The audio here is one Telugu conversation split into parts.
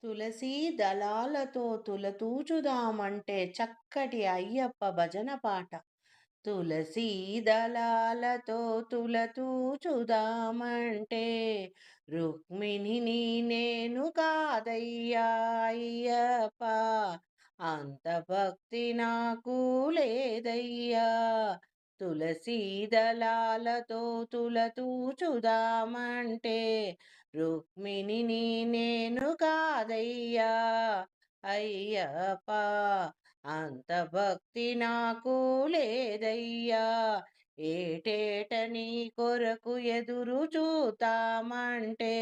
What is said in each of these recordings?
తులసీ దళాలతో తులతూచుదామంటే చక్కటి అయ్యప్ప భజన పాట. తులసీ దళాలతో తులతూచుదామంటే రుక్మిణిని నేను కాదయ్యా అయ్యప్ప, అంత భక్తి నాకు లేదయ్యా. తులసీ దళాలతో తులతూచుదామంటే రుక్మిణిని నేను కాదయ్యా అయ్యప్ప, అంత భక్తి నాకు లేదయ్యా. ఏటేట నీ కొరకు ఎదురు చూతామంటే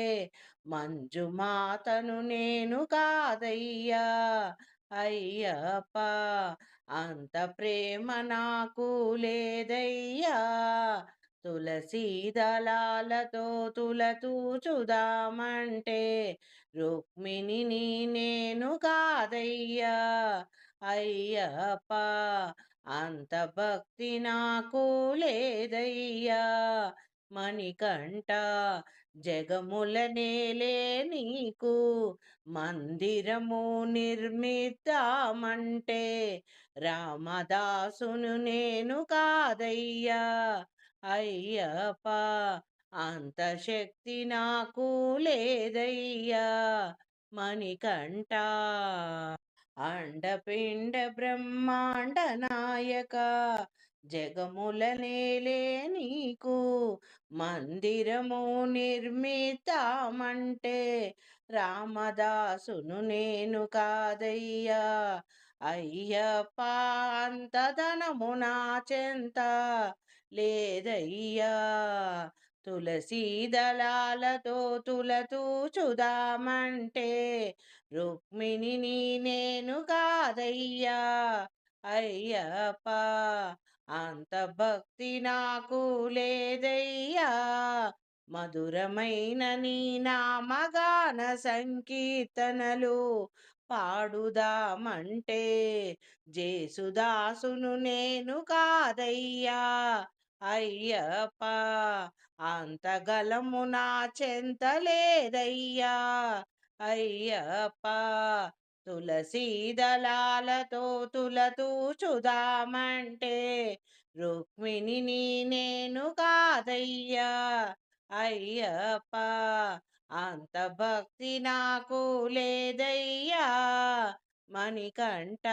మంజు మాతను నేను కాదయ్యా అయ్యప్ప, అంత ప్రేమ నాకు లేదయ్యా. తులసీ దళాలతో తులతూచుదామంటే రుక్మిణిని నేను కాదయ్యా అయ్యప్ప, అంత భక్తి నాకు లేదయ్యా. మణికంఠ, జగముల నేలే నీకు మందిరము నిర్మిద్దామంటే రామదాసును నేను కాదయ్యా అయ్యప్ప, అంత శక్తి నాకు లేదయ్యా. మణికంఠ, అండపిండ బ్రహ్మాండ నాయక, జగముల నేలే నీకు మందిరము నిర్మిద్దామంటే రామదాసును నేను కాదయ్యా అయ్యప్ప, అంత ధనము నా చెంత లేదయ్యా. తులసీ దళాలతో తులతూచుదామంటే రుక్మిణిని నేను కాదయ్యా అయ్యప్ప, అంత భక్తి నాకు లేదయ్యా. మధురమైన నీ నామగాన సంకీర్తనలు పాడుదామంటే జేసుదాసును నేను కాదయ్యా అయ్యప్ప, అంత గలము నా చెంత లేదయ్యా అయ్యప్ప. తులసీ దళాలతో తులతూచుదామంటే రుక్మిణిని నేను కాదయ్యా అయ్యప్ప, అంత భక్తి నాకు లేదయ్యా. మణికంఠ,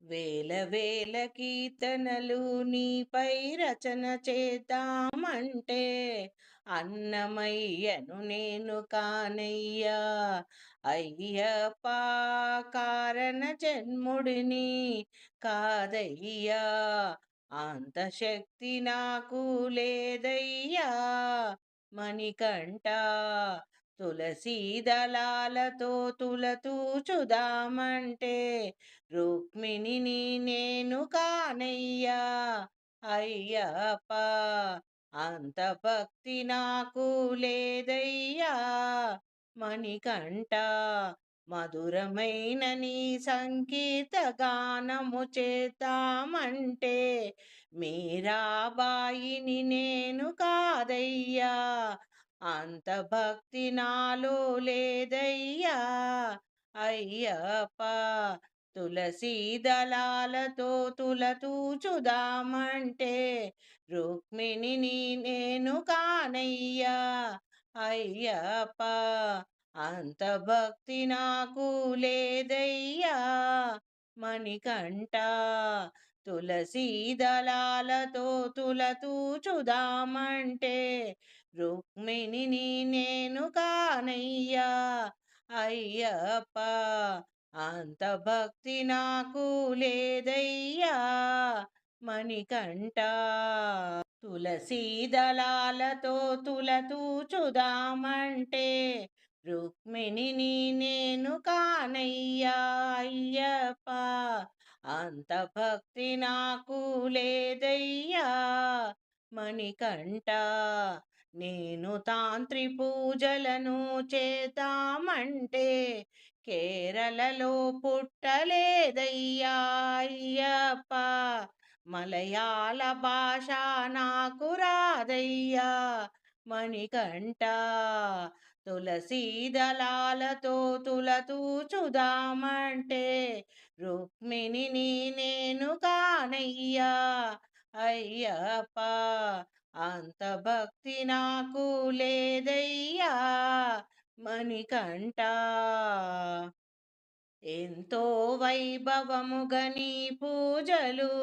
వేల వేల కీర్తనలు నీపై రచన చేద్దామంటే అన్నమయ్యను నేను కానయ్యా అయ్యప్ప, కారణ జన్ముడిని కాదయ్యా, అంత శక్తి నాకు లేదయ్యా. మణికంఠ, తులసీ దళాలతో తులతూచుదామంటే రుక్మిణిని నేను కానయ్యా అయ్యప్ప, అంత భక్తి నాకు లేదయ్యా. మణికంఠ, మధురమైన నీ సంగీత గానము చేద్దామంటే మీరాబాయిని నేను కాదయ్యా, అంత భక్తి నాలో లేదయ్యా అయ్యప్ప. తులసీ దళాలతో తులతూచుదామంటే రుక్మిణిని నేను కానయ్యా అయ్యప్ప, అంత భక్తి నాకు లేదయ్యా. మణికంఠ, తులసీ దళాలతో తులతూచుదామంటే రుక్మిణిని నేను కానయ్యా అయ్యప్ప, అంత భక్తి నాకు లేదయ్యా. మణికంఠ, తులసీ దళాలతో తులతూచుదామంటే రుక్మిణిని నేను కానయ్యా అయ్యప్ప, అంత భక్తి నాకు లేదయ్యా. మణికంఠ, నేను తాంత్రి పూజలను చేద్దామంటే కేరళలో పుట్టలేదయ్యా అయ్యప్ప, మలయాళ భాష నాకు రాదయ్యా. మణికంఠ, తులసీ దళాలతో తులతూచుదామంటే రుక్మిణిని నేను కానయ్యా అయ్యప్ప. అంత భక్తి నాకు లేదయ్యా మణికంఠ. ఎంతో వైభవముగా నీ పూజలు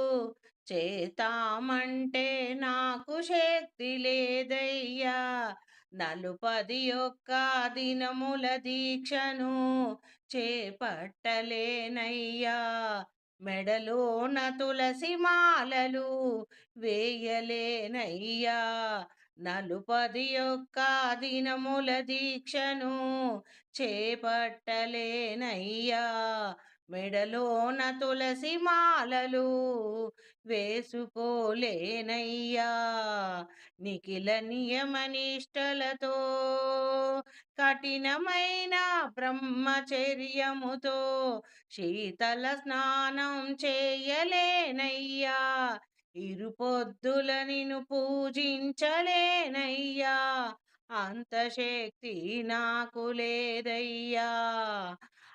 చేతామంటే నాకు శక్తి లేదయ్యా. నలుపది ఒక్క దినముల దీక్షను చేపట్టలేనయ్యా. మెడలోన తులసి మాలలు వేయలేనయ్యా. నలుపది ఒక్క దినముల దీక్షను చేపట్టలేనయ్యా. మెడలోన తులసి మాలలు వేసుకోలేనయ్యా. నిఖిల నియమ నిష్టలతో కఠినమైన బ్రహ్మచర్యముతో శీతల స్నానం చేయలేనయ్యా. ఇరుపొద్దుల నిన్ను పూజించలేనయ్యా. అంత శక్తి నాకు లేదయ్యా.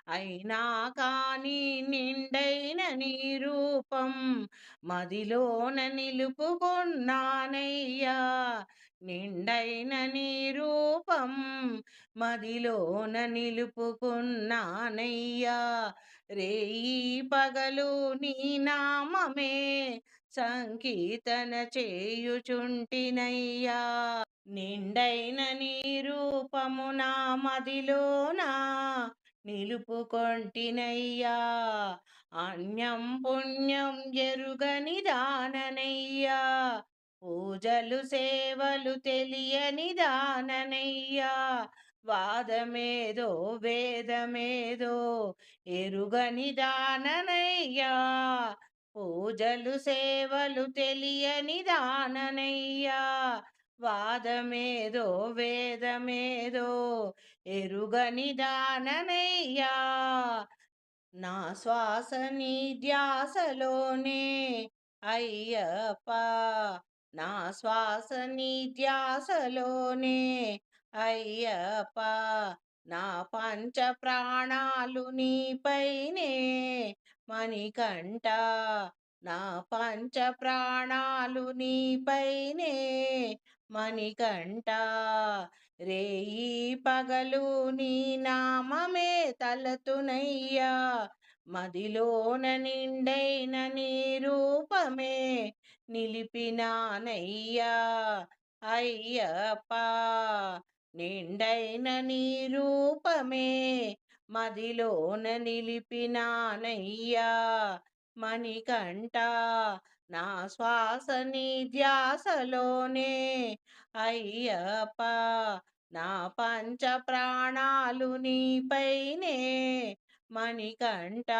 అయినా కాని నిండైన నీ రూపం మదిలోన నిలుపుకున్నానయ్యా. నిండైన నీ రూపం మదిలోన నిలుపుకున్నానయ్యా. రేయి పగలు నీ నామమే సంకీర్తన చేయుచుంటినయ్యా. నిండైన నీ రూపము నా మదిలోన నిలుపుకొంటినయ్యా. అన్యం పుణ్యం ఎరుగని దాననయ్యా. పూజలు సేవలు తెలియని దాననయ్యా. వాదమేదో వేదమేదో ఎరుగని దాననయ్యా. పూజలు సేవలు తెలియని దాననయ్యా. వాదమేదో వేదమేదో ఎరుగని దాననయ్యా. నా శ్వాస నీ ధ్యాసలోనే అయ్యప్ప. నా శ్వాస నీ ధ్యాసలోనే అయ్యప్ప. నా పంచ ప్రాణాలు నీపైనే మణికంఠ. నా పంచ ప్రాణాలు నీపైనే మణికంఠ. రేయి పగలు నీ నామమే తలతునయ్యా. మదిలోన నిండైన నీ రూపమే నిలిపినానయ్యా అయ్యప్ప. నిండైన నీ రూపమే మదిలోన నిలిపినానయ్యా మణికంఠ. నా శ్వాస నీ ధ్యాసలోనే అయ్యప్ప. నా పంచ ప్రాణాలు నీపైనే మణికంఠ.